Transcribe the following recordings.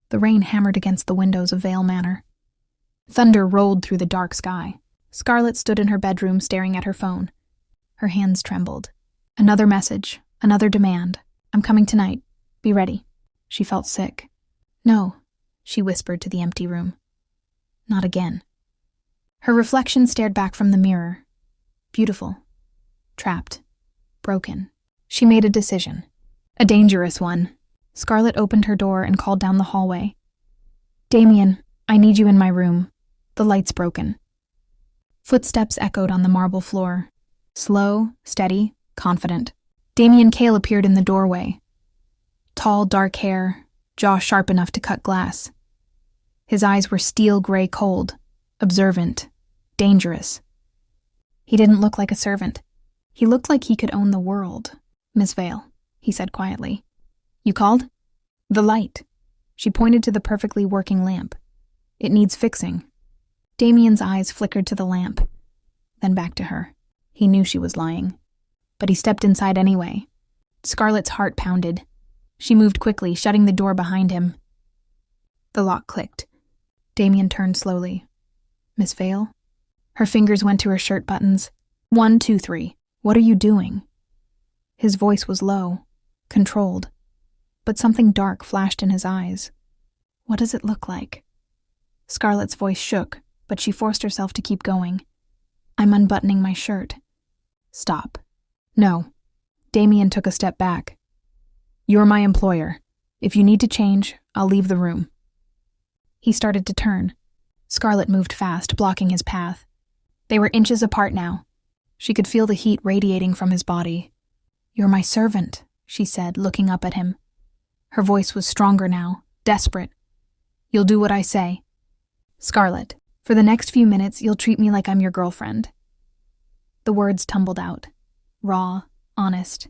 The rain hammered against the windows of Vale Manor. Thunder rolled through the dark sky. Scarlett stood in her bedroom staring at her phone. Her hands trembled. Another message, another demand. I'm coming tonight. Be ready. She felt sick. No, she whispered to the empty room. Not again. Her reflection stared back from the mirror. Beautiful. Trapped. Broken. She made a decision. A dangerous one. Scarlett opened her door and called down the hallway. Damien, I need you in my room. The light's broken. Footsteps echoed on the marble floor. Slow, steady, confident. Damien Cale appeared in the doorway. Tall, dark hair, jaw sharp enough to cut glass. His eyes were steel gray cold, observant, dangerous. He didn't look like a servant. He looked like he could own the world. Miss Vale, he said quietly. You called? The light. She pointed to the perfectly working lamp. It needs fixing. Damien's eyes flickered to the lamp, then back to her. He knew she was lying, but he stepped inside anyway. Scarlett's heart pounded. She moved quickly, shutting the door behind him. The lock clicked. Damien turned slowly. Miss Vale? Her fingers went to her shirt buttons. 1, 2, 3. What are you doing? His voice was low, controlled, but something dark flashed in his eyes. What does it look like? Scarlett's voice shook, but she forced herself to keep going. I'm unbuttoning my shirt. Stop. No. Damien took a step back. You're my employer. If you need to change, I'll leave the room. He started to turn. Scarlett moved fast, blocking his path. They were inches apart now. She could feel the heat radiating from his body. You're my servant, she said, looking up at him. Her voice was stronger now, desperate. You'll do what I say. Scarlett, for the next few minutes, you'll treat me like I'm your girlfriend. The words tumbled out. Raw, honest.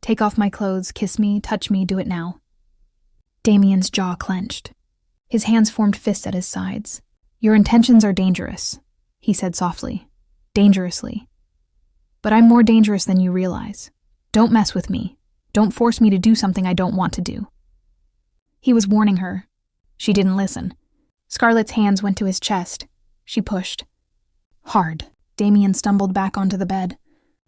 Take off my clothes, kiss me, touch me, do it now. Damien's jaw clenched. His hands formed fists at his sides. Your intentions are dangerous, he said softly. Dangerously. But I'm more dangerous than you realize. Don't mess with me. Don't force me to do something I don't want to do. He was warning her. She didn't listen. Scarlett's hands went to his chest. She pushed. Hard. Damien stumbled back onto the bed.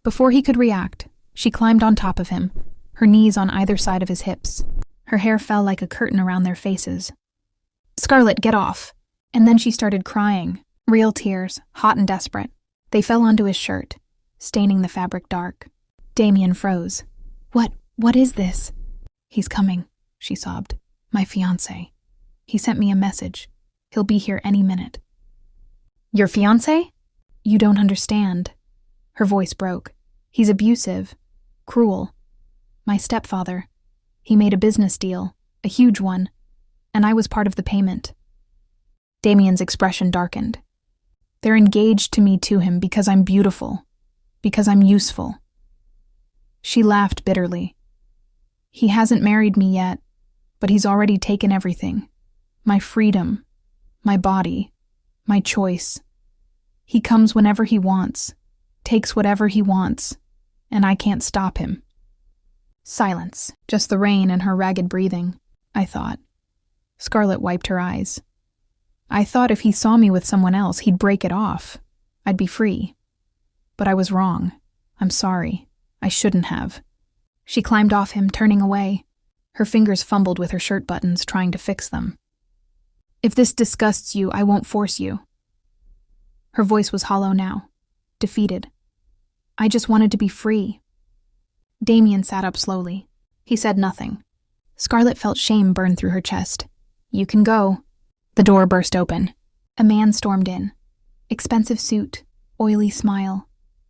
Before he could react, she climbed on top of him, her knees on either side of his hips. Her hair fell like a curtain around their faces. Scarlett, get off. And then she started crying, real tears, hot and desperate. They fell onto his shirt, staining the fabric dark. Damien froze. What is this? He's coming, she sobbed. My fiancé. He sent me a message. He'll be here any minute. Your fiancé? You don't understand. Her voice broke. He's abusive, cruel. My stepfather. He made a business deal, a huge one, and I was part of the payment. Damien's expression darkened. They're engaged to me to him because I'm beautiful, because I'm useful. She laughed bitterly. He hasn't married me yet, but he's already taken everything. My freedom, my body, my choice. He comes whenever he wants, takes whatever he wants, and I can't stop him. Silence, just the rain and her ragged breathing, I thought. Scarlett wiped her eyes. I thought if he saw me with someone else, he'd break it off. I'd be free. But I was wrong. I'm sorry. I shouldn't have. She climbed off him, turning away. Her fingers fumbled with her shirt buttons, trying to fix them. If this disgusts you, I won't force you. Her voice was hollow now, defeated. I just wanted to be free. Damien sat up slowly. He said nothing. Scarlett felt shame burn through her chest. You can go. The door burst open. A man stormed in. Expensive suit, oily smile,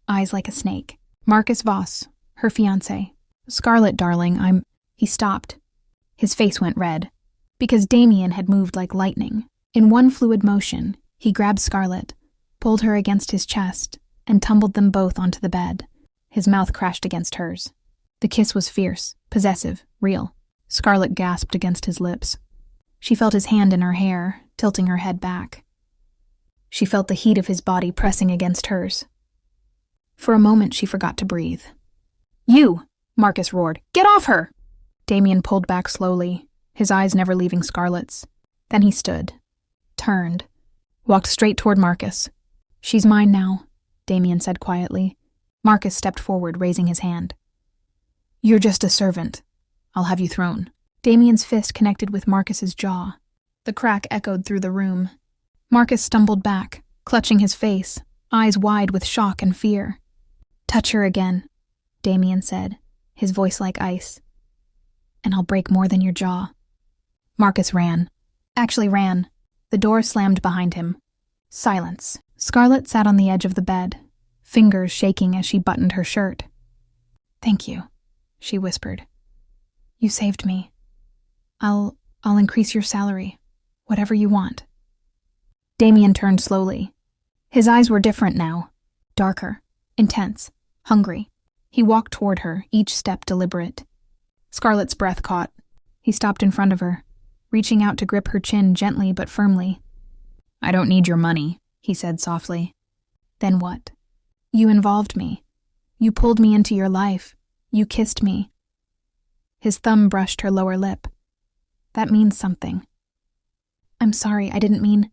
eyes like a snake. Marcus Voss, her fiancé. Scarlett, darling, He stopped. His face went red, because Damien had moved like lightning. In one fluid motion, he grabbed Scarlett, pulled her against his chest, and tumbled them both onto the bed. His mouth crashed against hers. The kiss was fierce, possessive, real. Scarlett gasped against his lips. She felt his hand in her hair, tilting her head back. She felt the heat of his body pressing against hers. For a moment, she forgot to breathe. You! Marcus roared. Get off her! Damien pulled back slowly, his eyes never leaving Scarlett's. Then he stood, turned, walked straight toward Marcus. "She's mine now," Damien said quietly. Marcus stepped forward, raising his hand. "You're just a servant. I'll have you thrown." Damien's fist connected with Marcus's jaw. The crack echoed through the room. Marcus stumbled back, clutching his face, eyes wide with shock and fear. "Touch her again," Damien said, his voice like ice. "And I'll break more than your jaw." Marcus ran. Actually ran. The door slammed behind him. Silence. Scarlett sat on the edge of the bed, fingers shaking as she buttoned her shirt. "Thank you," she whispered. "You saved me. I'll increase your salary, whatever you want." Damien turned slowly. His eyes were different now, darker, intense, hungry. He walked toward her, each step deliberate. Scarlett's breath caught. He stopped in front of her, reaching out to grip her chin gently but firmly. "I don't need your money," he said softly. "Then what? You involved me. You pulled me into your life. You kissed me." His thumb brushed her lower lip. "That means something." "I'm sorry, I didn't mean—"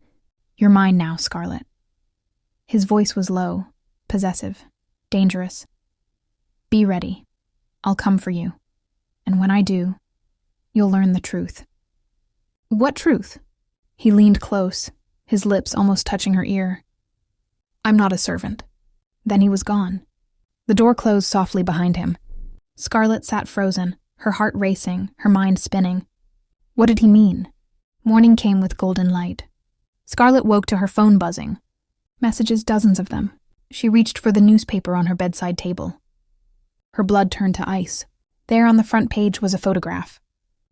"You're mine now, Scarlett." His voice was low, possessive, dangerous. "Be ready. I'll come for you. And when I do, you'll learn the truth." "What truth?" He leaned close, his lips almost touching her ear. "I'm not a servant." Then he was gone. The door closed softly behind him. Scarlett sat frozen, her heart racing, her mind spinning. What did he mean? Morning came with golden light. Scarlett woke to her phone buzzing. Messages, dozens of them. She reached for the newspaper on her bedside table. Her blood turned to ice. There on the front page was a photograph.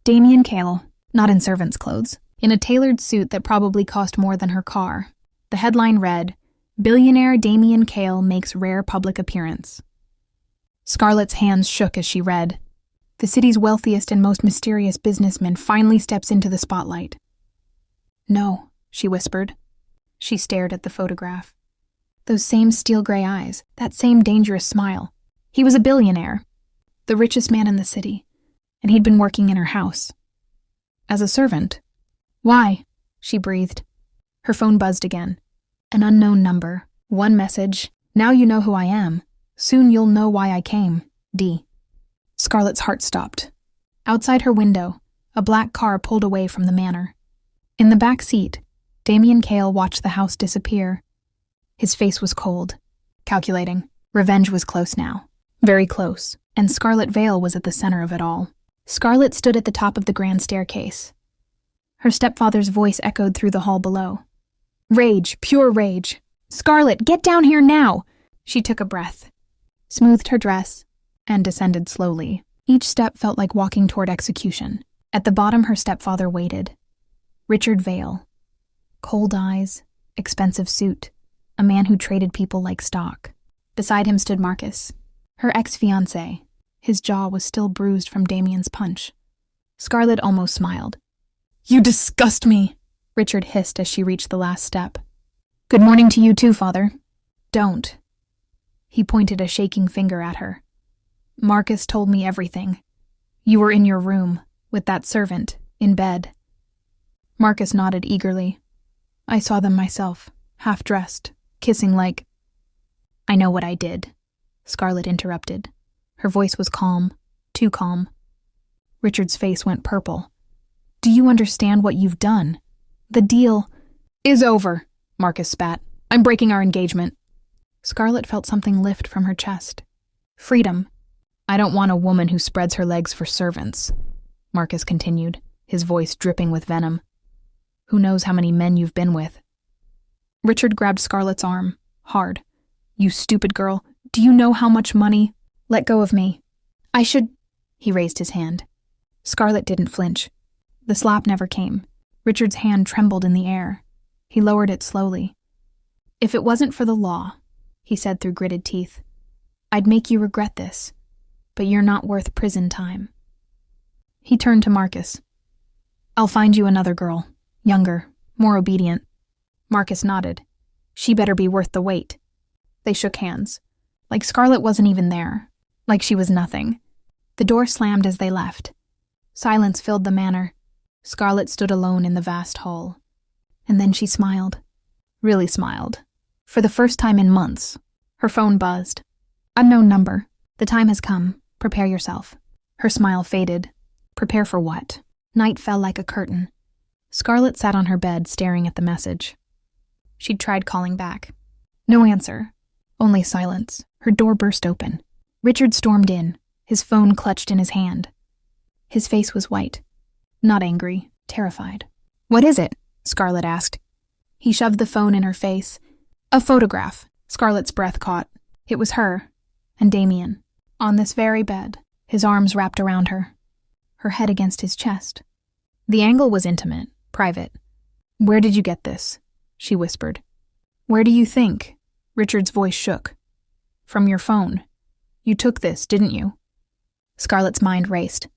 Damien Cale, not in servant's clothes, in a tailored suit that probably cost more than her car. The headline read, "Billionaire Damien Cale makes rare public appearance." Scarlett's hands shook as she read. The city's wealthiest and most mysterious businessman finally steps into the spotlight. "No," she whispered. She stared at the photograph. Those same steel-gray eyes, that same dangerous smile. He was a billionaire, the richest man in the city, and he'd been working in her house. As a servant. "Why?" she breathed. Her phone buzzed again. An unknown number. One message. "Now you know who I am. Soon you'll know why I came. D." Scarlett's heart stopped. Outside her window, a black car pulled away from the manor. In the back seat, Damien Cale watched the house disappear. His face was cold, calculating. Revenge was close now. Very close, and Scarlet Vale was at the center of it all. Scarlett stood at the top of the grand staircase. Her stepfather's voice echoed through the hall below. Rage, pure rage. "Scarlett, get down here now!" She took a breath, smoothed her dress, and descended slowly. Each step felt like walking toward execution. At the bottom, her stepfather waited. Richard Vale. Cold eyes, expensive suit, a man who traded people like stock. Beside him stood Marcus, her ex-fiancé. His jaw was still bruised from Damien's punch. Scarlett almost smiled. "You disgust me," Richard hissed as she reached the last step. "Good morning to you too, father." "Don't." He pointed a shaking finger at her. "Marcus told me everything. You were in your room, with that servant, in bed." Marcus nodded eagerly. "I saw them myself, half-dressed, kissing like—" "I know what I did," Scarlett interrupted. Her voice was calm, too calm. Richard's face went purple. "Do you understand what you've done? The deal is over," Marcus spat. "I'm breaking our engagement." Scarlett felt something lift from her chest. Freedom. "I don't want a woman who spreads her legs for servants," Marcus continued, his voice dripping with venom. "Who knows how many men you've been with?" Richard grabbed Scarlett's arm, hard. "You stupid girl, do you know how much money—" "Let go of me. I should—" He raised his hand. Scarlett didn't flinch. The slap never came. Richard's hand trembled in the air. He lowered it slowly. "If it wasn't for the law," he said through gritted teeth, "I'd make you regret this. But you're not worth prison time." He turned to Marcus. "I'll find you another girl. Younger, more obedient." Marcus nodded. "She better be worth the wait." They shook hands. Like Scarlett wasn't even there. Like she was nothing. The door slammed as they left. Silence filled the manor. Scarlett stood alone in the vast hall. And then she smiled. Really smiled. For the first time in months. Her phone buzzed. Unknown number. The time has come. Prepare yourself. Her smile faded. Prepare for what? Night fell like a curtain. Scarlett sat on her bed staring at the message. She'd tried calling back. No answer. Only silence. Her door burst open. Richard stormed in, his phone clutched in his hand. His face was white. Not angry, terrified. What is it? Scarlett asked. He shoved the phone in her face. A photograph. Scarlett's breath caught. It was her and Damien, on this very bed, his arms wrapped around her, her head against his chest. The angle was intimate, private. Where did you get this? She whispered. Where do you think? Richard's voice shook. From your phone. You took this, didn't you? Scarlett's mind raced.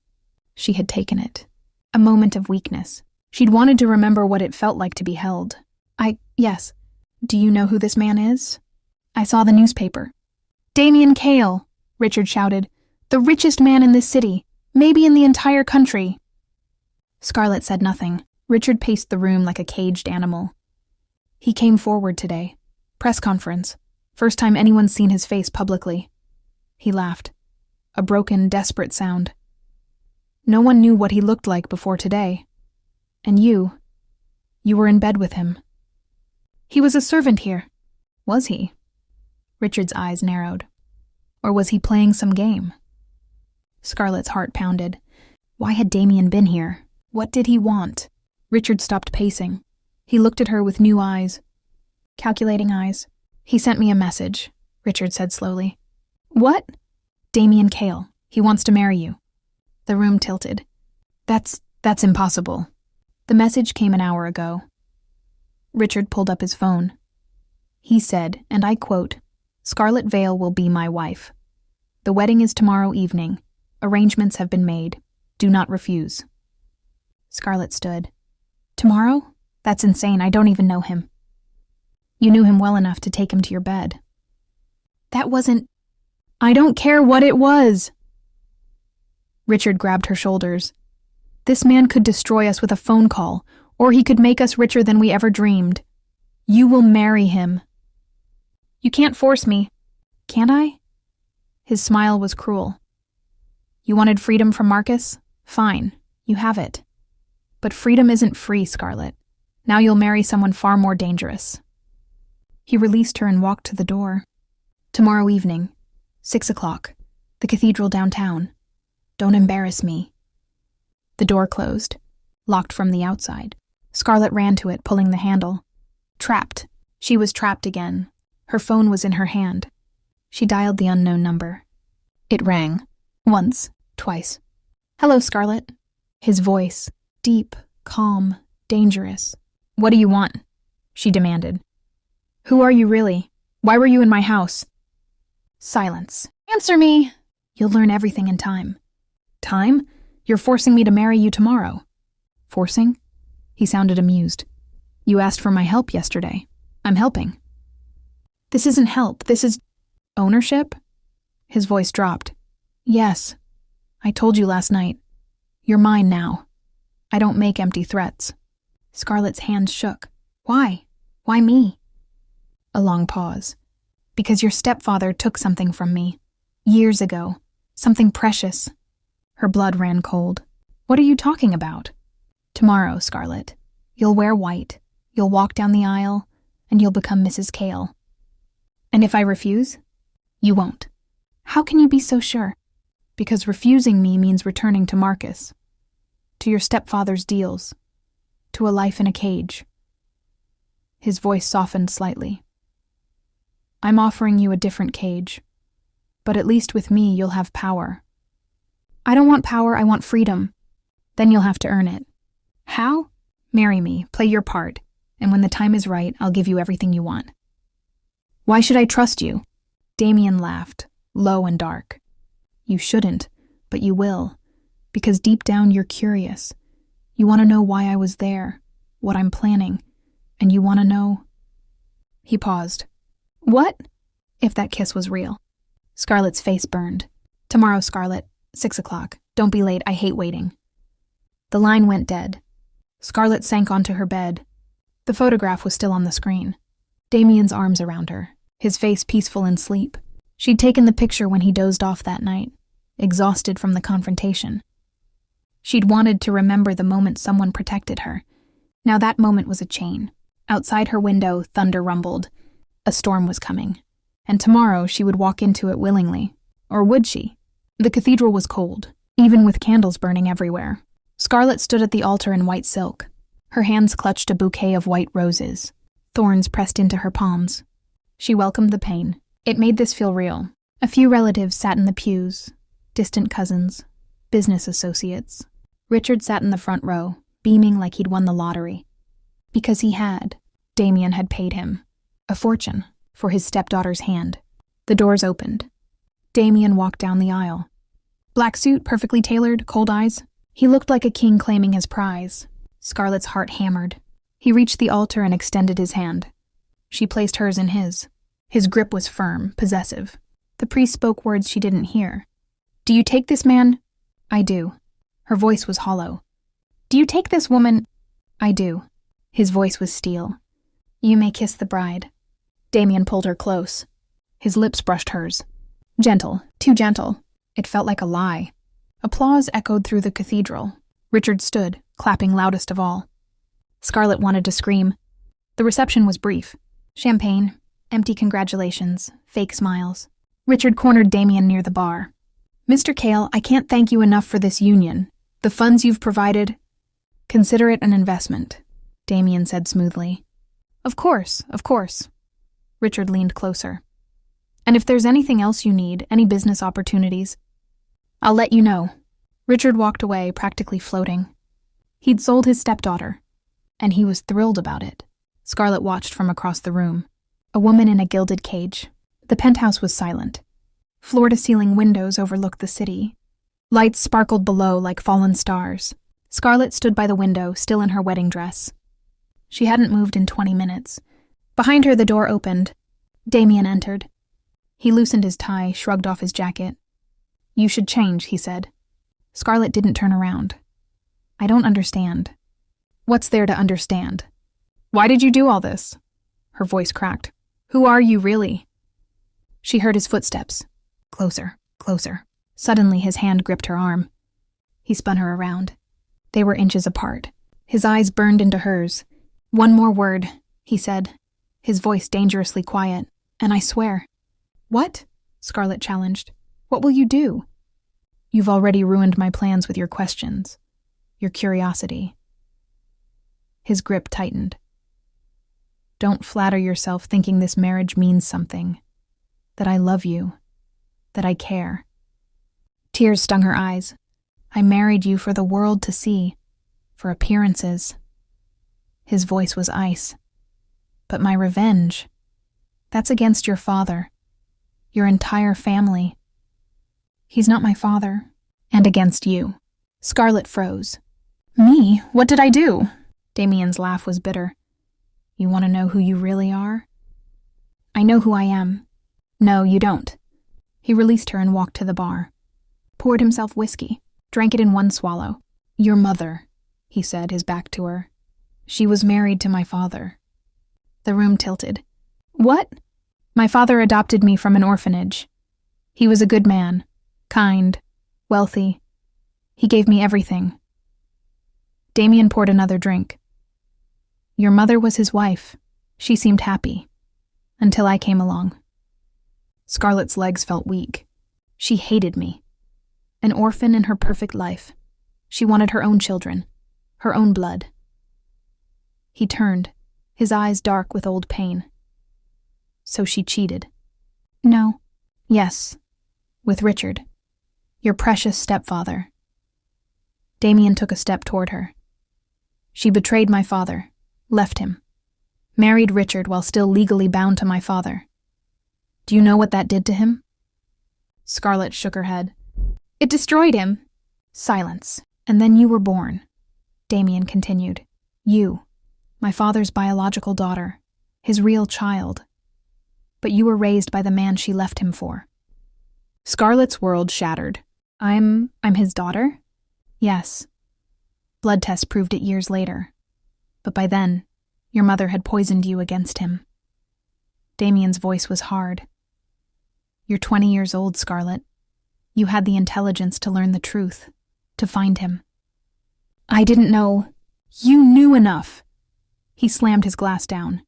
She had taken it. A moment of weakness. She'd wanted to remember what it felt like to be held. Yes. Do you know who this man is? I saw the newspaper. Damien Cale, Richard shouted. The richest man in this city, maybe in the entire country. Scarlett said nothing. Richard paced the room like a caged animal. He came forward today. Press conference. First time anyone's seen his face publicly. He laughed. A broken, desperate sound. No one knew what he looked like before today. And you were in bed with him. He was a servant here. Was he? Richard's eyes narrowed. Or was he playing some game? Scarlett's heart pounded. Why had Damien been here? What did he want? Richard stopped pacing. He looked at her with new eyes. Calculating eyes. He sent me a message, Richard said slowly. What? Damien Cale. He wants to marry you. The room tilted. That's impossible. The message came an hour ago. Richard pulled up his phone. He said, and I quote, Scarlett Vale will be my wife. The wedding is tomorrow evening. Arrangements have been made. Do not refuse. Scarlett stood. Tomorrow? That's insane. I don't even know him. You knew him well enough to take him to your bed. That wasn't... I don't care what it was. Richard grabbed her shoulders. This man could destroy us with a phone call, or he could make us richer than we ever dreamed. You will marry him. You can't force me. Can't I? His smile was cruel. You wanted freedom from Marcus? Fine, you have it. But freedom isn't free, Scarlett. Now you'll marry someone far more dangerous. He released her and walked to the door. Tomorrow evening, 6 o'clock, the cathedral downtown. Don't embarrass me. The door closed, locked from the outside. Scarlett ran to it, pulling the handle. Trapped. She was trapped again. Her phone was in her hand. She dialed the unknown number. It rang. Once, twice. Hello, Scarlett. His voice, deep, calm, dangerous. What do you want? She demanded. Who are you really? Why were you in my house? Silence. Answer me! You'll learn everything in time. Time? You're forcing me to marry you tomorrow. Forcing? He sounded amused. You asked for my help yesterday. I'm helping. This isn't help. This is... ownership? His voice dropped. Yes. I told you last night. You're mine now. I don't make empty threats. Scarlett's hands shook. Why? Why me? A long pause. Because your stepfather took something from me. Years ago. Something precious. Her blood ran cold. What are you talking about? Tomorrow, Scarlett. You'll wear white. You'll walk down the aisle, and you'll become Mrs. Cale. And if I refuse? You won't. How can you be so sure? Because refusing me means returning to Marcus. To your stepfather's deals. To a life in a cage. His voice softened slightly. I'm offering you a different cage. But at least with me, you'll have power. I don't want power, I want freedom. Then you'll have to earn it. How? Marry me, play your part, and when the time is right, I'll give you everything you want. Why should I trust you? Damien laughed, low and dark. You shouldn't, but you will, because deep down you're curious. You want to know why I was there, what I'm planning, and you want to know... He paused. What? If that kiss was real. Scarlett's face burned. Tomorrow, Scarlett, 6 o'clock. Don't be late, I hate waiting. The line went dead. Scarlett sank onto her bed. The photograph was still on the screen. Damien's arms around her, his face peaceful in sleep. She'd taken the picture when he dozed off that night, exhausted from the confrontation. She'd wanted to remember the moment someone protected her. Now that moment was a chain. Outside her window, thunder rumbled. A storm was coming. And tomorrow she would walk into it willingly. Or would she? The cathedral was cold, even with candles burning everywhere. Scarlett stood at the altar in white silk. Her hands clutched a bouquet of white roses, thorns pressed into her palms. She welcomed the pain. It made this feel real. A few relatives sat in the pews, distant cousins, business associates. Richard sat in the front row, beaming like he'd won the lottery. Because he had. Damien had paid him a fortune for his stepdaughter's hand. The doors opened. Damien walked down the aisle. Black suit, perfectly tailored, cold eyes. He looked like a king claiming his prize. Scarlett's heart hammered. He reached the altar and extended his hand. She placed hers in his. His grip was firm, possessive. The priest spoke words she didn't hear. "Do you take this man?" "I do." Her voice was hollow. "Do you take this woman?" "I do." His voice was steel. "You may kiss the bride." Damien pulled her close. His lips brushed hers. Gentle, too gentle. It felt like a lie. Applause echoed through the cathedral. Richard stood, clapping loudest of all. Scarlett wanted to scream. The reception was brief. Champagne, empty congratulations, fake smiles. Richard cornered Damien near the bar. "Mr. Cale, I can't thank you enough for this union. The funds you've provided, consider it an investment," Damien said smoothly. Of course. Richard leaned closer. "And if there's anything else you need, any business opportunities, I'll let you know." Richard walked away, practically floating. He'd sold his stepdaughter, and he was thrilled about it. Scarlett watched from across the room. A woman in a gilded cage. The penthouse was silent. Floor-to-ceiling windows overlooked the city. Lights sparkled below like fallen stars. Scarlett stood by the window, still in her wedding dress. She hadn't moved in 20 minutes. Behind her, the door opened. Damien entered. He loosened his tie, shrugged off his jacket. "You should change," he said. Scarlett didn't turn around. "I don't understand." "What's there to understand? Why did you do all this?" Her voice cracked. "Who are you, really?" She heard his footsteps. Closer, closer. Suddenly, his hand gripped her arm. He spun her around. They were inches apart. His eyes burned into hers. "One more word," he said, his voice dangerously quiet, "and I swear." "What?" Scarlett challenged. "What will you do?" "You've already ruined my plans with your questions, your curiosity." His grip tightened. "Don't flatter yourself thinking this marriage means something. That I love you. That I care." Tears stung her eyes. "I married you for the world to see, for appearances." His voice was ice. "But my revenge, that's against your father, your entire family." "He's not my father." "And against you." Scarlett froze. "Me? What did I do?" Damien's laugh was bitter. "You want to know who you really are?" "I know who I am." "No, you don't." He released her and walked to the bar. Poured himself whiskey, drank it in one swallow. "Your mother," he said, his back to her. "She was married to my father." The room tilted. "What?" "My father adopted me from an orphanage. He was a good man, kind, wealthy. He gave me everything." Damien poured another drink. "Your mother was his wife. She seemed happy. Until I came along." Scarlett's legs felt weak. She hated me. An orphan in her perfect life. She wanted her own children, her own blood. He turned, his eyes dark with old pain. "So she cheated?" "No." "Yes. With Richard. Your precious stepfather." Damien took a step toward her. "She betrayed my father, left him, married Richard while still legally bound to my father. Do you know what that did to him?" Scarlett shook her head. "It destroyed him." Silence. "And then you were born," Damien continued. "You, my father's biological daughter, his real child. But you were raised by the man she left him for." Scarlett's world shattered. I'm his daughter?" "Yes." Blood tests proved it years later. But by then, your mother had poisoned you against him. Damien's voice was hard. You're 20 years old, Scarlett. You had the intelligence to learn the truth, to find him. I didn't know. You knew enough. He slammed his glass down.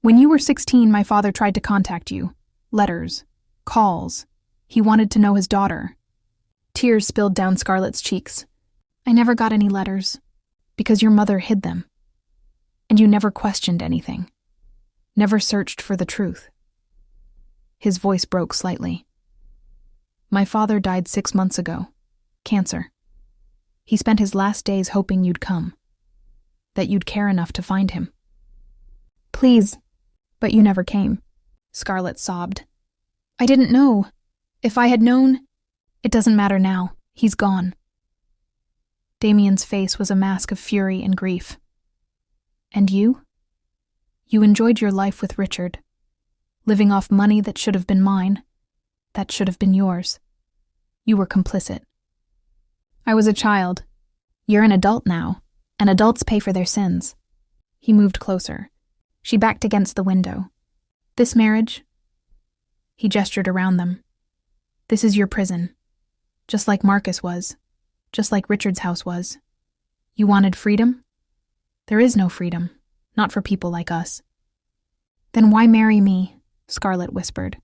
When you were 16, my father tried to contact you. Letters. Calls. He wanted to know his daughter. Tears spilled down Scarlett's cheeks. I never got any letters, because your mother hid them. And you never questioned anything. Never searched for the truth. His voice broke slightly. My father died 6 months ago. Cancer. He spent his last days hoping you'd come. That you'd care enough to find him. Please. But you never came. Scarlett sobbed. I didn't know. If I had known, it doesn't matter now. He's gone. Damien's face was a mask of fury and grief. And you? You enjoyed your life with Richard, living off money that should have been mine, that should have been yours. You were complicit. I was a child. You're an adult now, and adults pay for their sins. He moved closer. She backed against the window. This marriage? He gestured around them. This is your prison. Just like Marcus was. Just like Richard's house was. You wanted freedom? There is no freedom. Not for people like us. Then why marry me? Scarlett whispered.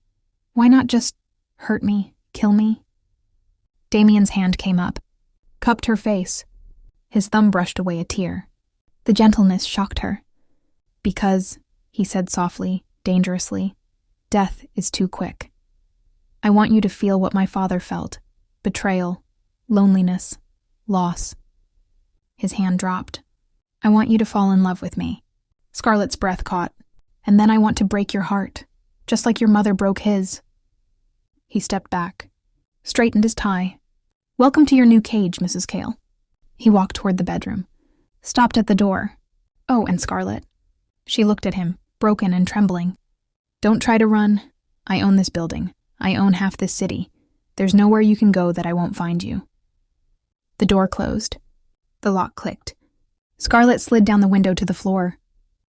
Why not just hurt me, kill me? Damien's hand came up, cupped her face. His thumb brushed away a tear. The gentleness shocked her. Because, he said softly, dangerously, death is too quick. I want you to feel what my father felt. Betrayal, loneliness, loss. His hand dropped. I want you to fall in love with me. Scarlett's breath caught. And then I want to break your heart, just like your mother broke his. He stepped back, straightened his tie. Welcome to your new cage, Mrs. Cale. He walked toward the bedroom, stopped at the door. Oh, and Scarlett. She looked at him, broken and trembling. Don't try to run. I own this building. I own half this city. There's nowhere you can go that I won't find you. The door closed. The lock clicked. Scarlett slid down the window to the floor.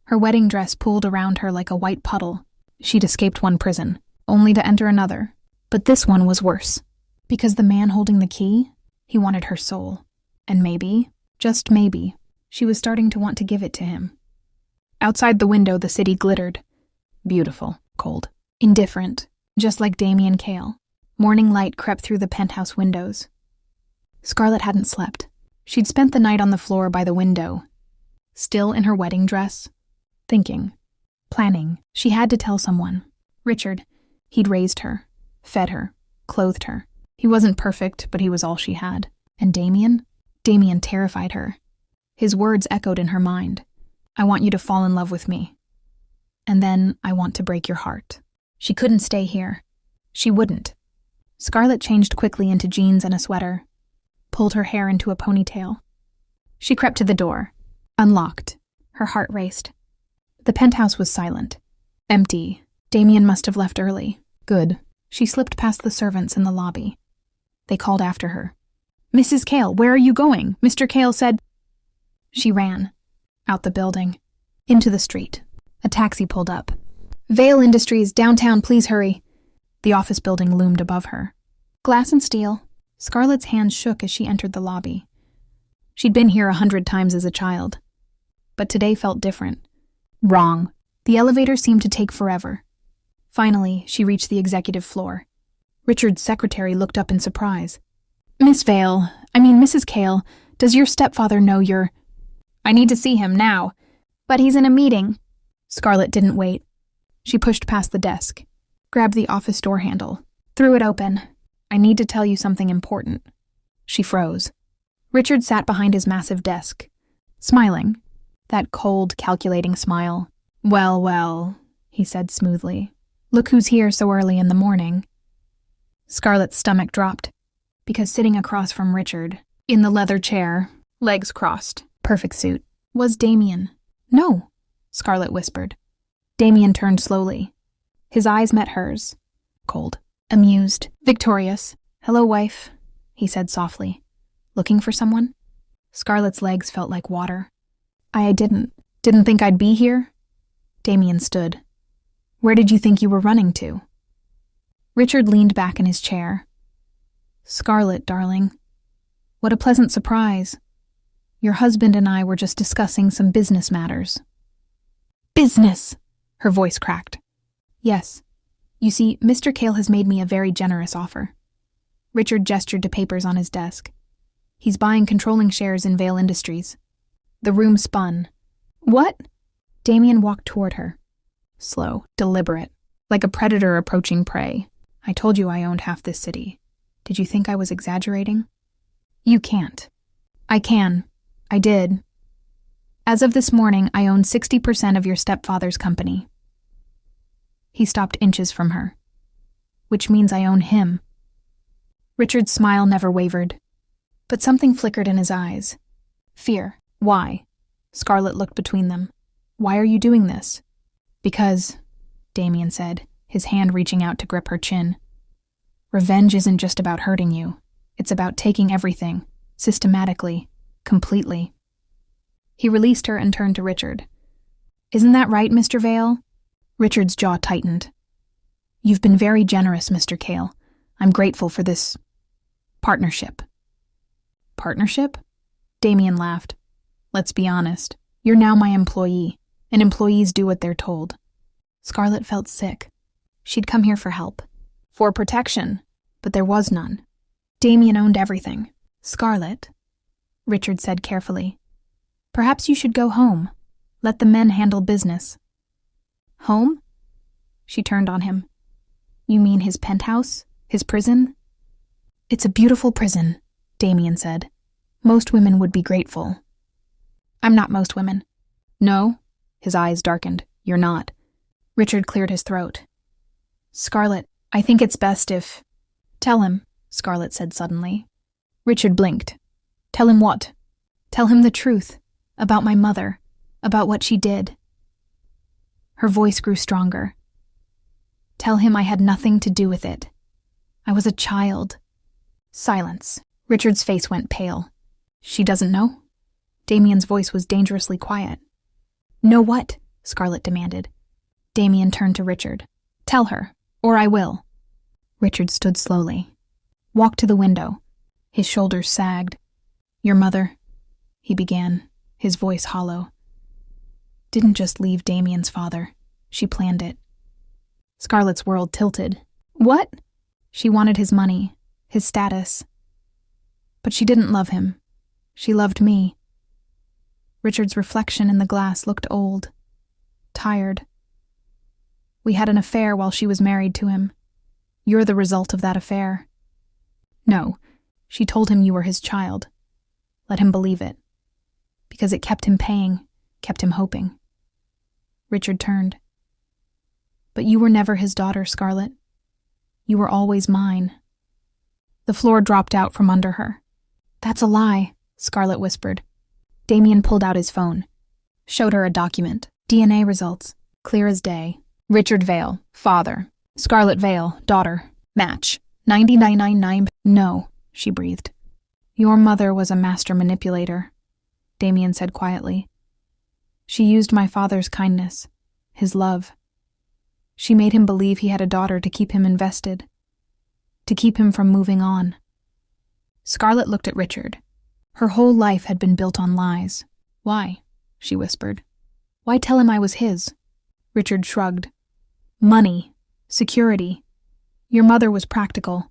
Her wedding dress pooled around her like a white puddle. She'd escaped one prison, only to enter another. But this one was worse. Because the man holding the key, he wanted her soul. And maybe, just maybe, she was starting to want to give it to him. Outside the window, the city glittered. Beautiful, cold, indifferent, just like Damien Cale. Morning light crept through the penthouse windows. Scarlett hadn't slept. She'd spent the night on the floor by the window, still in her wedding dress, thinking, planning. She had to tell someone. Richard. He'd raised her, fed her, clothed her. He wasn't perfect, but he was all she had. And Damien? Damien terrified her. His words echoed in her mind. I want you to fall in love with me. And then I want to break your heart. She couldn't stay here. She wouldn't. Scarlett changed quickly into jeans and a sweater, pulled her hair into a ponytail. She crept to the door, unlocked. Her heart raced. The penthouse was silent, empty. Damien must have left early. Good. She slipped past the servants in the lobby. They called after her. Mrs. Cale, where are you going? Mr. Cale said... She ran. Out the building. Into the street. A taxi pulled up. Vale Industries, downtown, please hurry. The office building loomed above her. Glass and steel. Scarlett's hands shook as she entered the lobby. She'd been here 100 times as a child. But today felt different. Wrong. The elevator seemed to take forever. Finally, she reached the executive floor. Richard's secretary looked up in surprise. Mrs. Cale, does your stepfather know you're... I need to see him now. But he's in a meeting. Scarlett didn't wait. She pushed past the desk, grabbed the office door handle, threw it open. I need to tell you something important. She froze. Richard sat behind his massive desk, smiling. That cold, calculating smile. Well, he said smoothly. Look who's here so early in the morning. Scarlett's stomach dropped, because sitting across from Richard, in the leather chair, legs crossed, perfect suit, was Damien. No, Scarlett whispered. Damien turned slowly. His eyes met hers, cold, amused, victorious. Hello, wife, he said softly. Looking for someone? Scarlett's legs felt like water. I didn't think I'd be here? Damien stood. Where did you think you were running to? Richard leaned back in his chair. Scarlett, darling. What a pleasant surprise. Your husband and I were just discussing some business matters. Business! Her voice cracked. Yes. You see, Mr. Cale has made me a very generous offer. Richard gestured to papers on his desk. He's buying controlling shares in Vale Industries. The room spun. What? Damien walked toward her. Slow, deliberate, like a predator approaching prey. I told you I owned half this city. Did you think I was exaggerating? You can't. I can. I did. As of this morning, I own 60% of your stepfather's company. He stopped inches from her. Which means I own him. Richard's smile never wavered. But something flickered in his eyes. Fear. Why? Scarlett looked between them. Why are you doing this? Because, Damien said, his hand reaching out to grip her chin. Revenge isn't just about hurting you. It's about taking everything, systematically, completely. He released her and turned to Richard. Isn't that right, Mr. Vale? Richard's jaw tightened. You've been very generous, Mr. Cale. I'm grateful for this partnership. Partnership? Damien laughed. Let's be honest. You're now my employee, and employees do what they're told. Scarlett felt sick. She'd come here for help. For protection, but there was none. Damien owned everything. Scarlett, Richard said carefully, perhaps you should go home. Let the men handle business. Home? She turned on him. You mean his penthouse? His prison? It's a beautiful prison, Damien said. Most women would be grateful. I'm not most women. No? His eyes darkened. You're not. Richard cleared his throat. Scarlett, I think it's best if... Tell him, Scarlett said suddenly. Richard blinked. Tell him what? Tell him the truth. About my mother. About what she did. Her voice grew stronger. Tell him I had nothing to do with it. I was a child. Silence. Richard's face went pale. She doesn't know? Damien's voice was dangerously quiet. Know what? Scarlett demanded. Damien turned to Richard. Tell her, or I will. Richard stood slowly. Walked to the window. His shoulders sagged. Your mother, he began, his voice hollow, didn't just leave Damien's father. She planned it. Scarlett's world tilted. What? She wanted his money, his status. But she didn't love him. She loved me. Richard's reflection in the glass looked old, tired. We had an affair while she was married to him. You're the result of that affair. No, she told him you were his child. Let him believe it. Because it kept him paying, kept him hoping. Richard turned. But you were never his daughter, Scarlett. You were always mine. The floor dropped out from under her. That's a lie, Scarlett whispered. Damien pulled out his phone. Showed her a document. DNA results. Clear as day. Richard Vale, father. Scarlett Vale, daughter. Match. 9999. No, she breathed. Your mother was a master manipulator, Damien said quietly. She used my father's kindness, his love. She made him believe he had a daughter to keep him invested, to keep him from moving on. Scarlett looked at Richard. Her whole life had been built on lies. Why? She whispered. Why tell him I was his? Richard shrugged. Money. Security. Your mother was practical.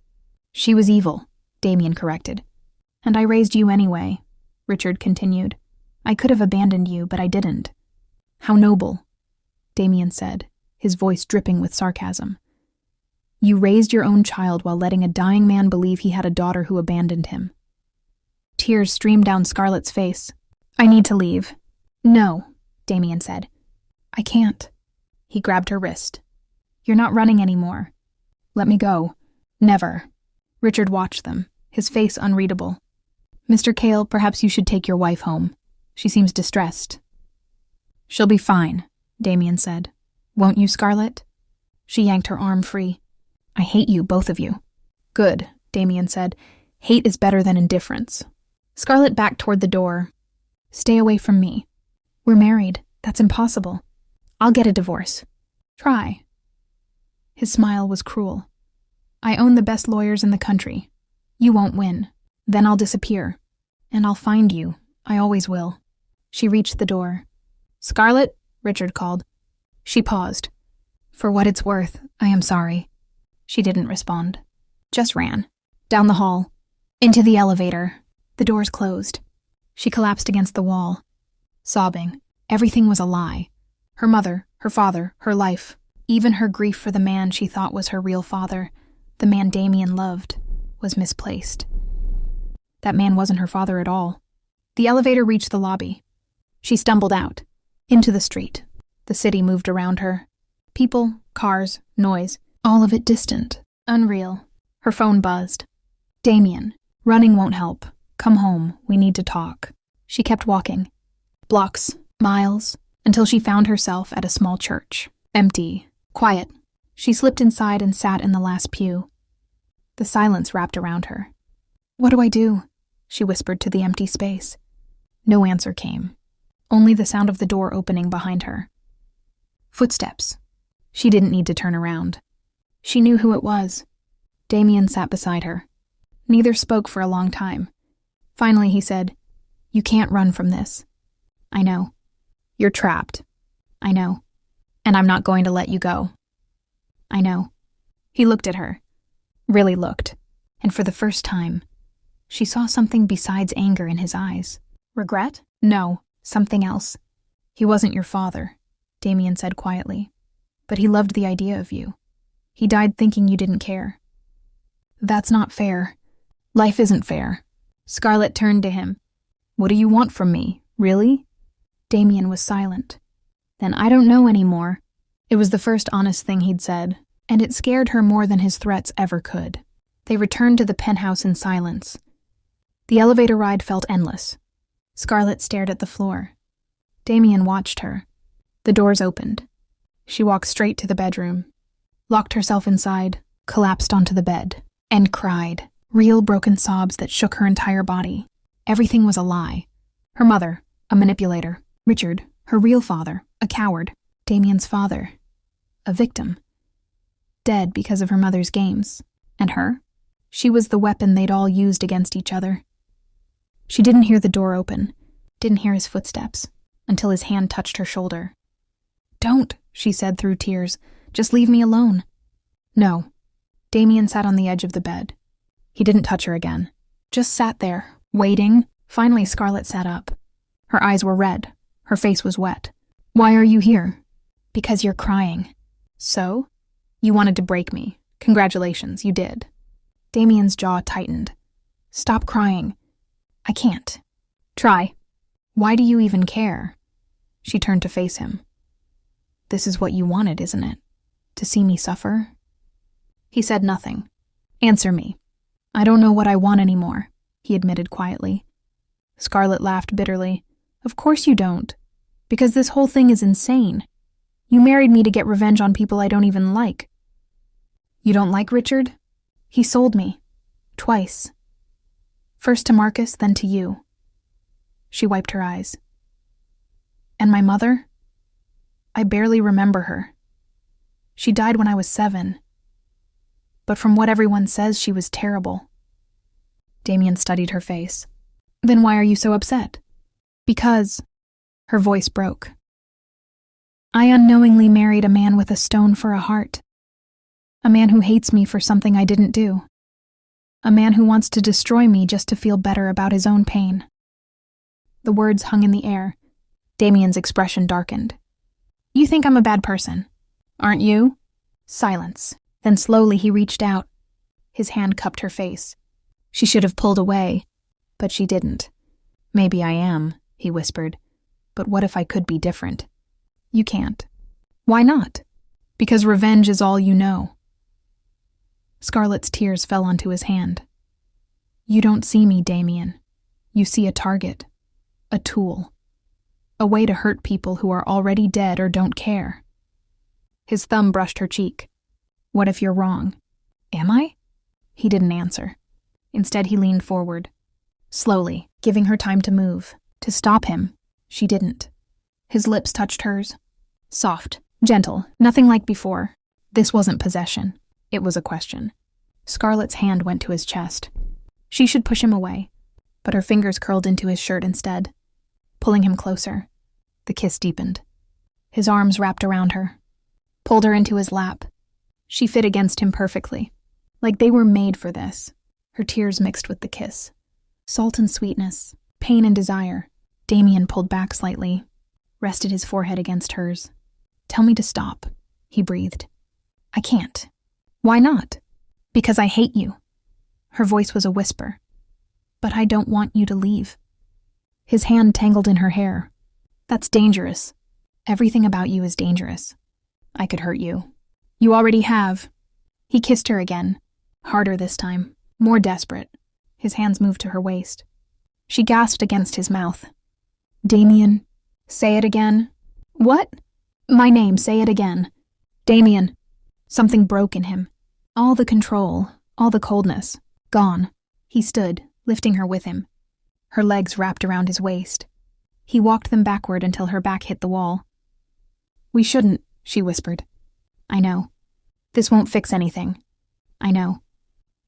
She was evil, Damien corrected. And I raised you anyway, Richard continued. I could have abandoned you, but I didn't. How noble, Damien said, his voice dripping with sarcasm. You raised your own child while letting a dying man believe he had a daughter who abandoned him. Tears streamed down Scarlett's face. I need to leave. No, Damien said. I can't. He grabbed her wrist. You're not running anymore. Let me go. Never. Richard watched them, his face unreadable. Mr. Cale, perhaps you should take your wife home. She seems distressed. She'll be fine, Damien said. Won't you, Scarlett? She yanked her arm free. I hate you, both of you. Good, Damien said. Hate is better than indifference. Scarlett backed toward the door. Stay away from me. We're married. That's impossible. I'll get a divorce. Try. His smile was cruel. I own the best lawyers in the country. You won't win. Then I'll disappear. And I'll find you. I always will. She reached the door. Scarlett, Richard called. She paused. For what it's worth, I am sorry. She didn't respond. Just ran. Down the hall. Into the elevator. The doors closed. She collapsed against the wall. Sobbing. Everything was a lie. Her mother, her father, her life. Even her grief for the man she thought was her real father, the man Damien loved, was misplaced. That man wasn't her father at all. The elevator reached the lobby. She stumbled out. Into the street. The city moved around her. People, cars, noise, all of it distant, unreal. Her phone buzzed. Damien, running won't help. Come home, we need to talk. She kept walking. Blocks, miles, until she found herself at a small church. Empty, quiet. She slipped inside and sat in the last pew. The silence wrapped around her. What do I do? She whispered to the empty space. No answer came. Only the sound of the door opening behind her. Footsteps. She didn't need to turn around. She knew who it was. Damien sat beside her. Neither spoke for a long time. Finally he said, You can't run from this. I know. You're trapped. I know. And I'm not going to let you go. I know. He looked at her. Really looked. And for the first time, she saw something besides anger in his eyes. Regret? No, something else. He wasn't your father, Damien said quietly. But he loved the idea of you. He died thinking you didn't care. That's not fair. Life isn't fair. Scarlett turned to him. What do you want from me, really? Damien was silent. Then I don't know anymore. It was the first honest thing he'd said, and it scared her more than his threats ever could. They returned to the penthouse in silence. The elevator ride felt endless. Scarlett stared at the floor. Damien watched her. The doors opened. She walked straight to the bedroom, locked herself inside, collapsed onto the bed, and cried, real broken sobs that shook her entire body. Everything was a lie. Her mother, a manipulator. Richard, her real father, a coward. Damien's father, a victim. Dead because of her mother's games. And her? She was the weapon they'd all used against each other. She didn't hear the door open, didn't hear his footsteps, until his hand touched her shoulder. Don't, she said through tears. Just leave me alone. No. Damien sat on the edge of the bed. He didn't touch her again. Just sat there, waiting. Finally, Scarlett sat up. Her eyes were red. Her face was wet. Why are you here? Because you're crying. So? You wanted to break me. Congratulations, you did. Damien's jaw tightened. Stop crying. I can't. Try. Why do you even care? She turned to face him. This is what you wanted, isn't it? To see me suffer? He said nothing. Answer me. I don't know what I want anymore, he admitted quietly. Scarlett laughed bitterly. Of course you don't. Because this whole thing is insane. You married me to get revenge on people I don't even like. You don't like Richard? He sold me. Twice. First to Marcus, then to you. She wiped her eyes. And my mother? I barely remember her. She died when I was 7. But from what everyone says, she was terrible. Damien studied her face. Then why are you so upset? Because... Her voice broke. I unknowingly married a man with a stone for a heart. A man who hates me for something I didn't do. A man who wants to destroy me just to feel better about his own pain. The words hung in the air. Damien's expression darkened. You think I'm a bad person, aren't you? Silence. Then slowly he reached out. His hand cupped her face. She should have pulled away, but she didn't. Maybe I am, he whispered. But what if I could be different? You can't. Why not? Because revenge is all you know. Scarlett's tears fell onto his hand. You don't see me, Damien. You see a target. A tool. A way to hurt people who are already dead or don't care. His thumb brushed her cheek. What if you're wrong? Am I? He didn't answer. Instead, he leaned forward. slowly, giving her time to move, to stop him. She didn't. His lips touched hers. Soft, gentle, nothing like before. This wasn't possession. It was a question. Scarlett's hand went to his chest. She should push him away, but her fingers curled into his shirt instead, pulling him closer. The kiss deepened. His arms wrapped around her, pulled her into his lap. She fit against him perfectly, like they were made for this. Her tears mixed with the kiss. Salt and sweetness, pain and desire. Damien pulled back slightly, rested his forehead against hers. "Tell me to stop," he breathed. "I can't." "Why not?" "Because I hate you." Her voice was a whisper. "But I don't want you to leave." His hand tangled in her hair. "That's dangerous. Everything about you is dangerous. I could hurt you. You already have." He kissed her again, harder this time, more desperate. His hands moved to her waist. She gasped against his mouth. "Damien, say it again." "What?" "My name, say it again." "Damien." Something broke in him. All the control, all the coldness, gone. He stood, lifting her with him. Her legs wrapped around his waist. He walked them backward until her back hit the wall. "We shouldn't," she whispered. "I know. This won't fix anything. I know.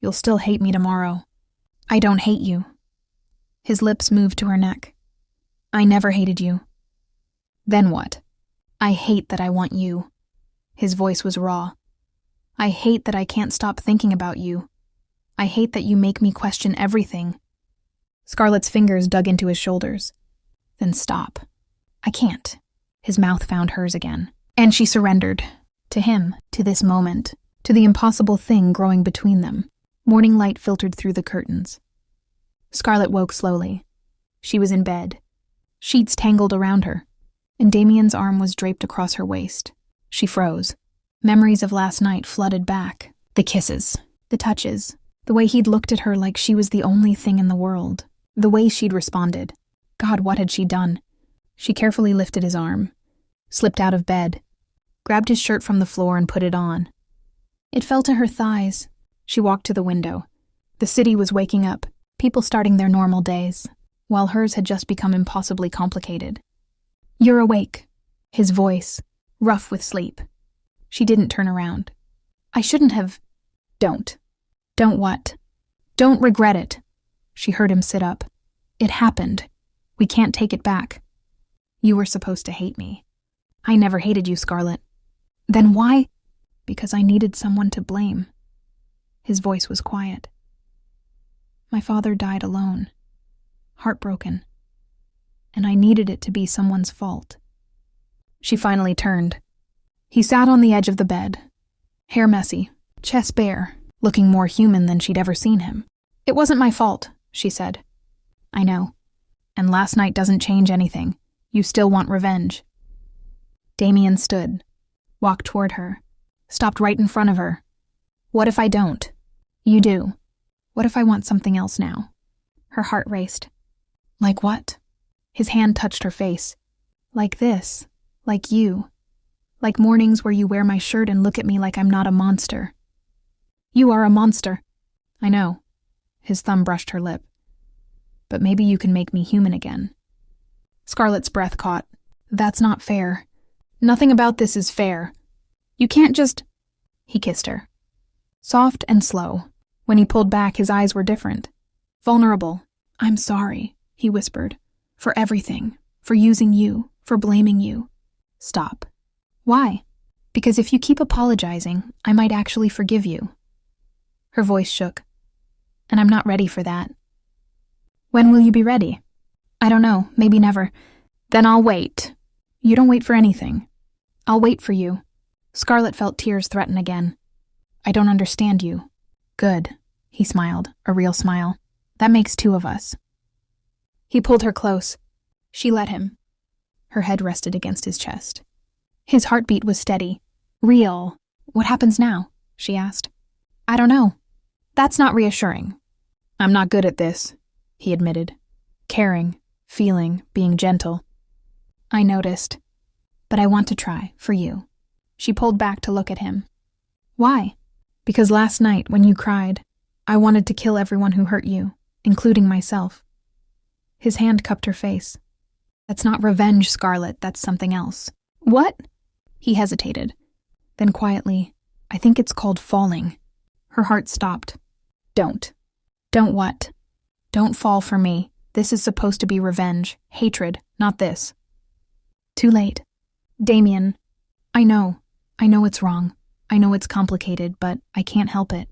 You'll still hate me tomorrow." "I don't hate you." His lips moved to her neck. "I never hated you." "Then what?" "I hate that I want you." His voice was raw. "I hate that I can't stop thinking about you. I hate that you make me question everything." Scarlett's fingers dug into his shoulders. "Then stop." "I can't." His mouth found hers again. And she surrendered. To him, to this moment, to the impossible thing growing between them. Morning light filtered through the curtains. Scarlett woke slowly. She was in bed. Sheets tangled around her, and Damien's arm was draped across her waist. She froze. Memories of last night flooded back. The kisses, the touches, the way he'd looked at her like she was the only thing in the world. The way she'd responded. God, what had she done? She carefully lifted his arm, slipped out of bed, grabbed his shirt from the floor and put it on. It fell to her thighs. She walked to the window. The city was waking up, people starting their normal days, while hers had just become impossibly complicated. "You're awake." His voice, rough with sleep. She didn't turn around. "I shouldn't have." "Don't." "Don't what?" "Don't regret it." She heard him sit up. "It happened. We can't take it back." "You were supposed to hate me." "I never hated you, Scarlett." "Then why?" "Because I needed someone to blame." His voice was quiet. "My father died alone, heartbroken, and I needed it to be someone's fault." She finally turned. He sat on the edge of the bed, hair messy, chest bare, looking more human than she'd ever seen him. "It wasn't my fault," she said. "I know. And last night doesn't change anything. You still want revenge." Damien stood, walked toward her, stopped right in front of her. "What if I don't?" "You do." "What if I want something else now?" Her heart raced. "Like what?" His hand touched her face. "Like this. Like you. Like mornings where you wear my shirt and look at me like I'm not a monster." "You are a monster." "I know." His thumb brushed her lip. "But maybe you can make me human again." Scarlett's breath caught. "That's not fair. Nothing about this is fair. You can't just—" He kissed her. Soft and slow. When he pulled back, his eyes were different. Vulnerable. "I'm sorry," he whispered. "For everything. For using you. For blaming you." "Stop." "Why?" "Because if you keep apologizing, I might actually forgive you." Her voice shook. "And I'm not ready for that." "When will you be ready?" "I don't know. Maybe never." "Then I'll wait." "You don't wait for anything." "I'll wait for you." Scarlett felt tears threaten again. "I don't understand you." "Good." He smiled, a real smile. "That makes two of us." He pulled her close. She let him. Her head rested against his chest. His heartbeat was steady. "Real. What happens now?" she asked. "I don't know." "That's not reassuring." "I'm not good at this," he admitted. "Caring, feeling, being gentle." "I noticed. But I want to try, for you." She pulled back to look at him. "Why?" "Because last night, when you cried, I wanted to kill everyone who hurt you, including myself. His hand cupped her face. That's not revenge, Scarlett, that's something else. What? He hesitated. Then quietly, I think it's called falling. Her heart stopped. Don't. Don't what? Don't fall for me. This is supposed to be revenge, hatred, not this. Too late. Damien, I know it's wrong. I know it's complicated, but I can't help it.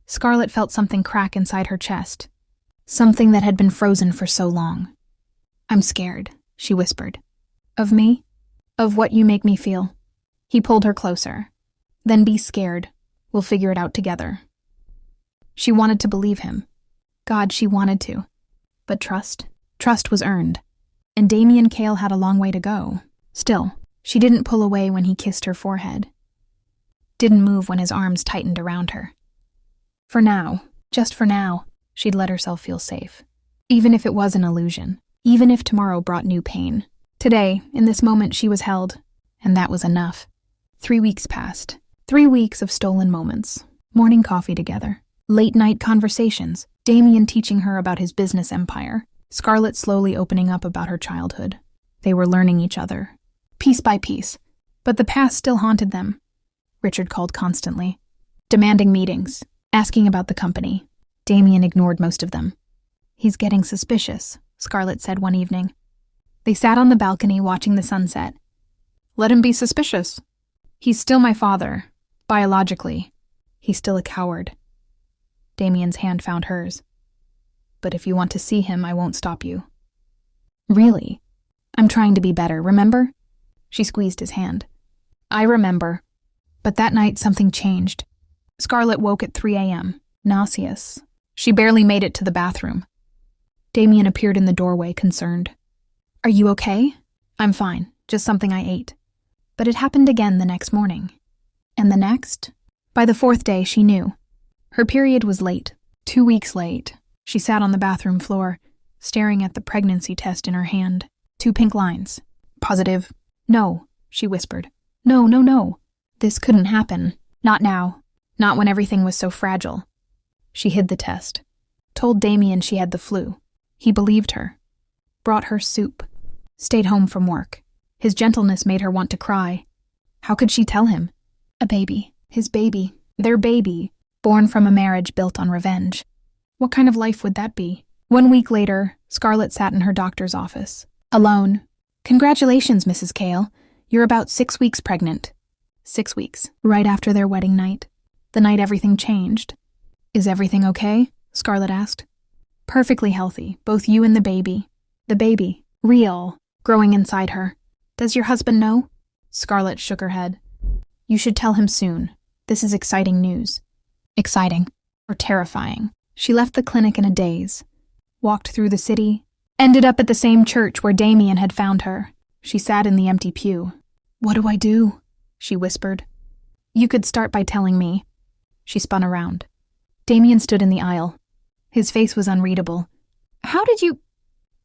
Scarlett felt something crack inside her chest. Something that had been frozen for so long. I'm scared, she whispered. Of me? Of what you make me feel. He pulled her closer. Then be scared. We'll figure it out together. She wanted to believe him. God, she wanted to. But trust was earned. And Damien Kale had a long way to go. Still, she didn't pull away when he kissed her forehead. Didn't move when his arms tightened around her. For now, just for now, she'd let herself feel safe. Even if it was an illusion. Even if tomorrow brought new pain. Today, in this moment, she was held. And that was enough. 3 weeks passed. 3 weeks of stolen moments. Morning coffee together. Late-night conversations. Damien teaching her about his business empire. Scarlett slowly opening up about her childhood. They were learning each other. Piece by piece. But the past still haunted them. Richard called constantly. Demanding meetings. Asking about the company. Damien ignored most of them. He's getting suspicious, Scarlett said one evening. They sat on the balcony watching the sunset. Let him be suspicious. He's still my father. Biologically. He's still a coward. Damien's hand found hers. But if you want to see him, I won't stop you. Really? I'm trying to be better, remember? She squeezed his hand. I remember. But that night something changed. Scarlett woke at 3 a.m., nauseous. She barely made it to the bathroom. Damien appeared in the doorway, concerned. Are you okay? I'm fine, just something I ate. But it happened again the next morning. And the next? By the 4th day, she knew. Her period was late, 2 weeks late. She sat on the bathroom floor, staring at the pregnancy test in her hand. 2 pink lines. Positive. No, she whispered. No. This couldn't happen. Not now. Not when everything was so fragile. She hid the test. Told Damien she had the flu. He believed her. Brought her soup. Stayed home from work. His gentleness made her want to cry. How could she tell him? A baby. His baby. Their baby. Born from a marriage built on revenge. What kind of life would that be? 1 week later, Scarlett sat in her doctor's office. Alone. Congratulations, Mrs. Kale. You're about 6 weeks pregnant. 6 weeks. Right after their wedding night. The night everything changed. Is everything okay? Scarlett asked. Perfectly healthy, both you and the baby. The baby. Real. Growing inside her. Does your husband know? Scarlett shook her head. You should tell him soon. This is exciting news. Exciting. Or terrifying. She left the clinic in a daze. Walked through the city. Ended up at the same church where Damien had found her. She sat in the empty pew. What do I do? She whispered. You could start by telling me. She spun around. Damien stood in the aisle. His face was unreadable. How did you...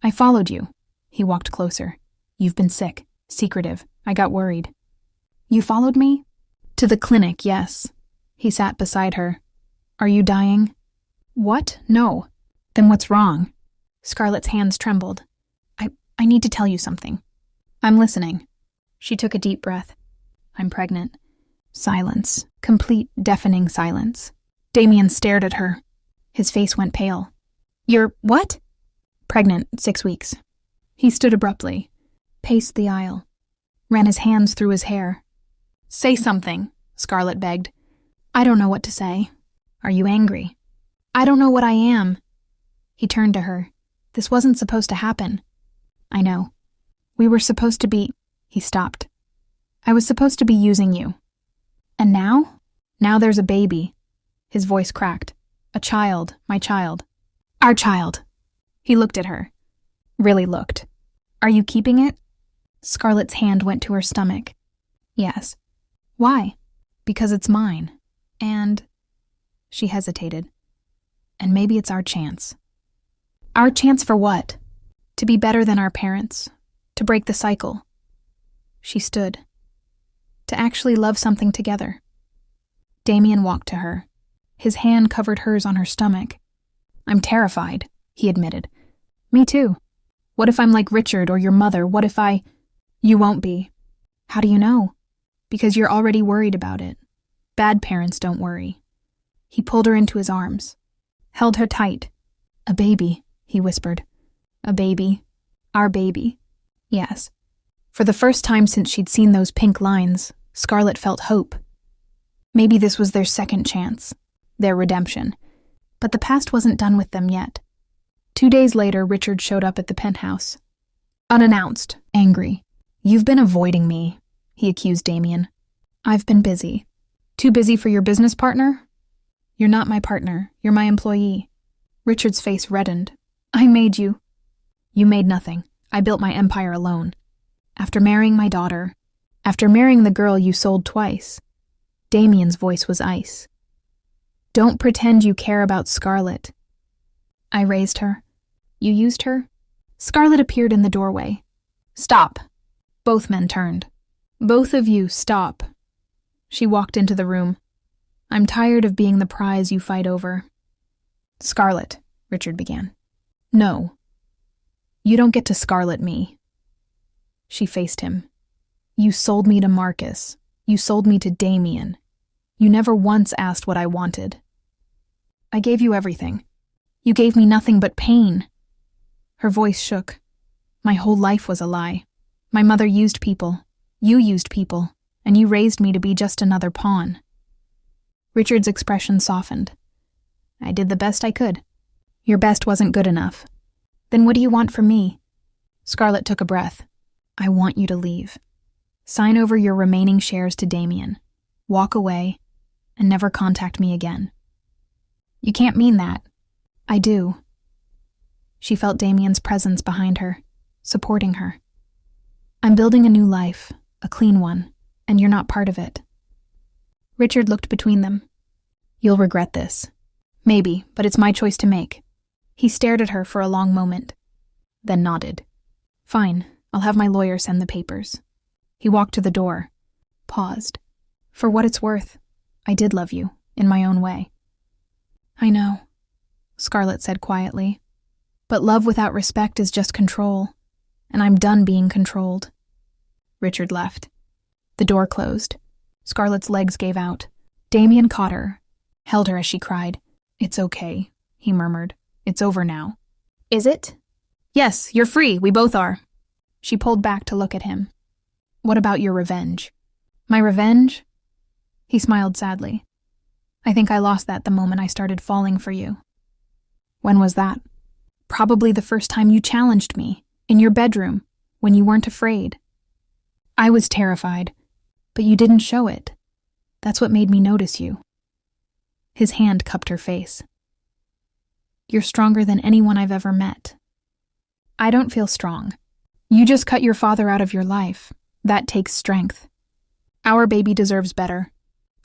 I followed you. He walked closer. You've been sick. Secretive. I got worried. You followed me? To the clinic, yes. He sat beside her. Are you dying? What? No. Then what's wrong? Scarlett's hands trembled. I need to tell you something. I'm listening. She took a deep breath. I'm pregnant. Silence. Complete, deafening silence. Damien stared at her. His face went pale. You're what? Pregnant, 6 weeks. He stood abruptly, paced the aisle, ran his hands through his hair. Say something, Scarlett begged. I don't know what to say. Are you angry? I don't know what I am. He turned to her. This wasn't supposed to happen. I know. We were supposed to be... He stopped. I was supposed to be using you. And now? Now there's a baby. His voice cracked. A child, my child. Our child. He looked at her. Really looked. Are you keeping it? Scarlett's hand went to her stomach. Yes. Why? Because it's mine. And... She hesitated. And maybe it's our chance. Our chance for what? To be better than our parents. To break the cycle. She stood. To actually love something together. Damien walked to her. His hand covered hers on her stomach. I'm terrified, he admitted. Me too. What if I'm like Richard or your mother? What if I... You won't be. How do you know? Because you're already worried about it. Bad parents don't worry. He pulled her into his arms, held her tight. A baby, he whispered. A baby. Our baby. Yes. For the first time since she'd seen those pink lines, Scarlett felt hope. Maybe this was their second chance, their redemption. But the past wasn't done with them yet. 2 days later, Richard showed up at the penthouse. Unannounced, angry. You've been avoiding me, he accused Damien. I've been busy. Too busy for your business partner? You're not my partner, you're my employee. Richard's face reddened. I made you. You made nothing. I built my empire alone. After marrying my daughter, after marrying the girl you sold twice. Damien's voice was ice. Don't pretend you care about Scarlett. I raised her. You used her? Scarlett appeared in the doorway. Stop. Both men turned. Both of you, stop. She walked into the room. I'm tired of being the prize you fight over. Scarlett, Richard began. No. You don't get to Scarlett me. She faced him. You sold me to Marcus. You sold me to Damien. You never once asked what I wanted. I gave you everything. You gave me nothing but pain. Her voice shook. My whole life was a lie. My mother used people. You used people. And you raised me to be just another pawn. Richard's expression softened. I did the best I could. Your best wasn't good enough. Then what do you want from me? Scarlett took a breath. I want you to leave. Sign over your remaining shares to Damien. Walk away, and never contact me again. You can't mean that. I do. She felt Damien's presence behind her, supporting her. I'm building a new life, a clean one, and you're not part of it. Richard looked between them. You'll regret this. Maybe, but it's my choice to make. He stared at her for a long moment, then nodded. Fine, I'll have my lawyer send the papers. He walked to the door, paused. For what it's worth, I did love you, in my own way. I know, Scarlett said quietly. But love without respect is just control, and I'm done being controlled. Richard left. The door closed. Scarlett's legs gave out. Damien caught her, held her as she cried. It's okay, he murmured. It's over now. Is it? Yes, you're free, we both are. She pulled back to look at him. What about your revenge? My revenge? He smiled sadly. I think I lost that the moment I started falling for you. When was that? Probably the first time you challenged me, in your bedroom, when you weren't afraid. I was terrified, but you didn't show it. That's what made me notice you. His hand cupped her face. You're stronger than anyone I've ever met. I don't feel strong. You just cut your father out of your life. That takes strength. Our baby deserves better.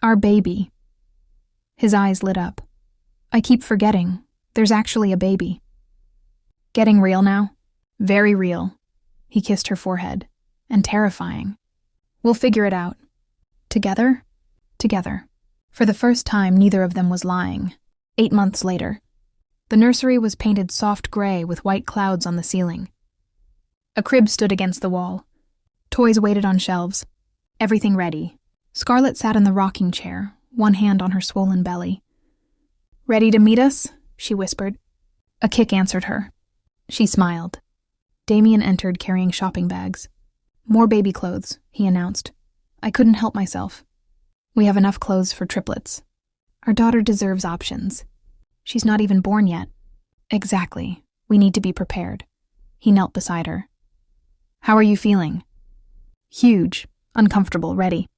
Our baby. His eyes lit up. I keep forgetting. There's actually a baby. Getting real now? Very real. He kissed her forehead. And terrifying. We'll figure it out. Together? Together. For the first time, neither of them was lying. 8 months later. The nursery was painted soft gray with white clouds on the ceiling. A crib stood against the wall. Toys waited on shelves. Everything ready. Scarlett sat in the rocking chair, one hand on her swollen belly. Ready to meet us? She whispered. A kick answered her. She smiled. Damien entered carrying shopping bags. More baby clothes, he announced. I couldn't help myself. We have enough clothes for triplets. Our daughter deserves options. She's not even born yet. Exactly. We need to be prepared. He knelt beside her. How are you feeling? Huge, uncomfortable, ready.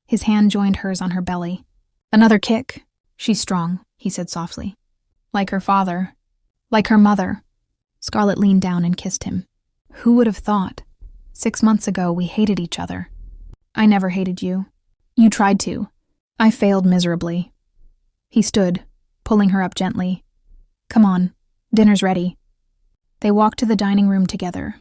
His hand joined hers on her belly. Another kick. She's strong, he said softly. Like her father. Like her mother. Scarlett leaned down and kissed him. Who would have thought? 6 months ago, we hated each other. I never hated you. You tried to. I failed miserably. He stood, pulling her up gently. Come on, dinner's ready. They walked to the dining room together,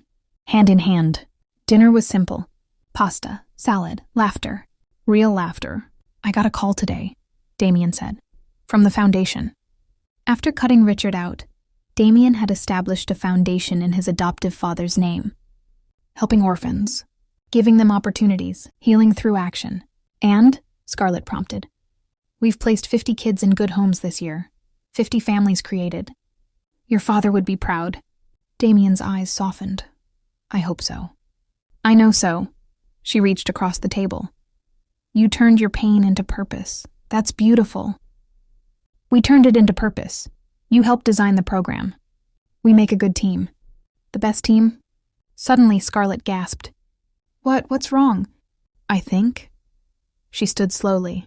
hand in hand. Dinner was simple. Pasta, salad, laughter. Real laughter. I got a call today, Damien said. From the foundation. After cutting Richard out, Damien had established a foundation in his adoptive father's name. Helping orphans, giving them opportunities, healing through action. And, Scarlett prompted, we've placed 50 kids in good homes this year. 50 families created. Your father would be proud. Damien's eyes softened. I hope so. I know so. She reached across the table. You turned your pain into purpose. That's beautiful. We turned it into purpose. You helped design the program. We make a good team. The best team? Suddenly, Scarlett gasped. What's wrong? I think. She stood slowly.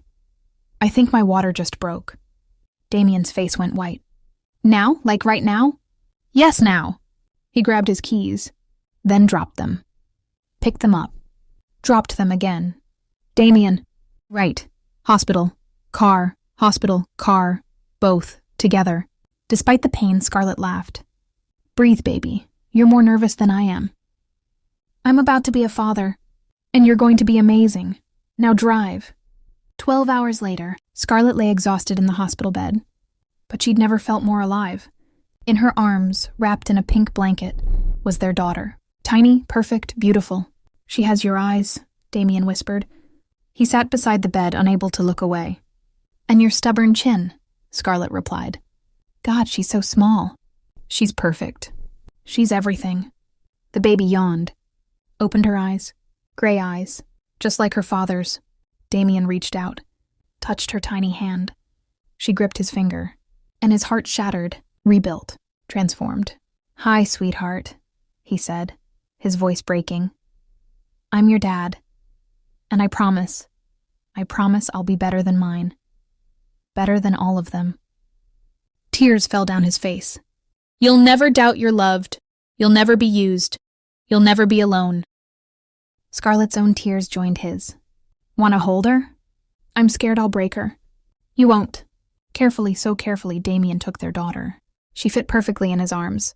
I think my water just broke. Damien's face went white. Now? Like right now? Yes, now. He grabbed his keys, then dropped them. Picked them up. Dropped them again. Damien. Right. Hospital. Car. Hospital. Car. Both. Together. Despite the pain, Scarlett laughed. Breathe, baby. You're more nervous than I am. I'm about to be a father, and you're going to be amazing. Now drive. 12 hours later, Scarlett lay exhausted in the hospital bed. But she'd never felt more alive. In her arms, wrapped in a pink blanket, was their daughter. Tiny, perfect, beautiful. She has your eyes, Damien whispered. He sat beside the bed, unable to look away. And your stubborn chin, Scarlett replied. God, she's so small. She's perfect. She's everything. The baby yawned, opened her eyes, gray eyes, just like her father's. Damien reached out, touched her tiny hand. She gripped his finger, and his heart shattered, rebuilt, transformed. Hi, sweetheart, he said, his voice breaking. I'm your dad, and I promise I'll be better than mine. Better than all of them. Tears fell down his face. You'll never doubt you're loved. You'll never be used. You'll never be alone. Scarlett's own tears joined his. Want to hold her? I'm scared I'll break her. You won't. Carefully, so carefully, Damien took their daughter. She fit perfectly in his arms.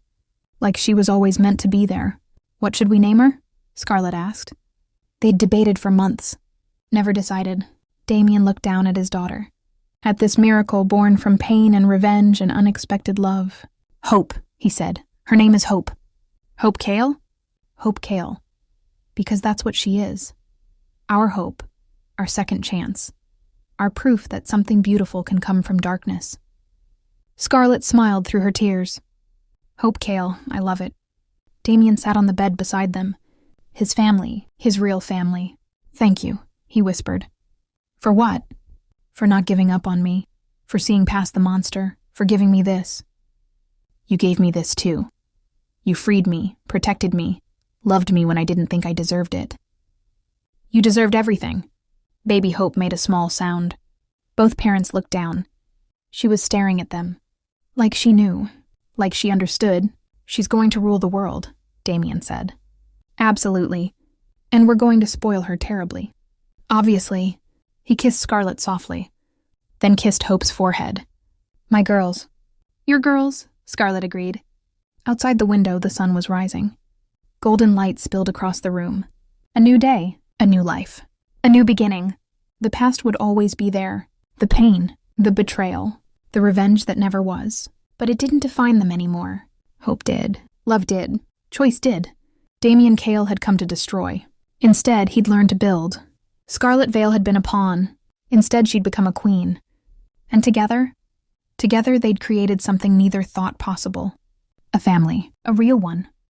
Like she was always meant to be there. What should we name her? Scarlett asked. They'd debated for months. Never decided. Damien looked down at his daughter. At this miracle born from pain and revenge and unexpected love. Hope, he said. Her name is Hope. Hope Kale? Hope Kale. Because that's what she is. Our hope. Our second chance. Our proof that something beautiful can come from darkness. Scarlett smiled through her tears. Hope Kale, I love it. Damien sat on the bed beside them. His family, his real family. Thank you, he whispered. For what? For not giving up on me. For seeing past the monster. For giving me this. You gave me this too. You freed me, protected me, loved me when I didn't think I deserved it. You deserved everything. Baby Hope made a small sound. Both parents looked down. She was staring at them. Like she knew. Like she understood. She's going to rule the world, Damien said. Absolutely. And we're going to spoil her terribly. Obviously. He kissed Scarlett softly. Then kissed Hope's forehead. My girls. Your girls, Scarlett agreed. Outside the window, the sun was rising. Golden light spilled across the room. A new day, a new life, a new beginning. The past would always be there. The pain, the betrayal, the revenge that never was. But it didn't define them anymore. Hope did. Love did. Choice did. Damien Kale had come to destroy. Instead, he'd learned to build. Scarlet Vale had been a pawn. Instead, she'd become a queen. And together they'd created something neither thought possible. A family, a real one.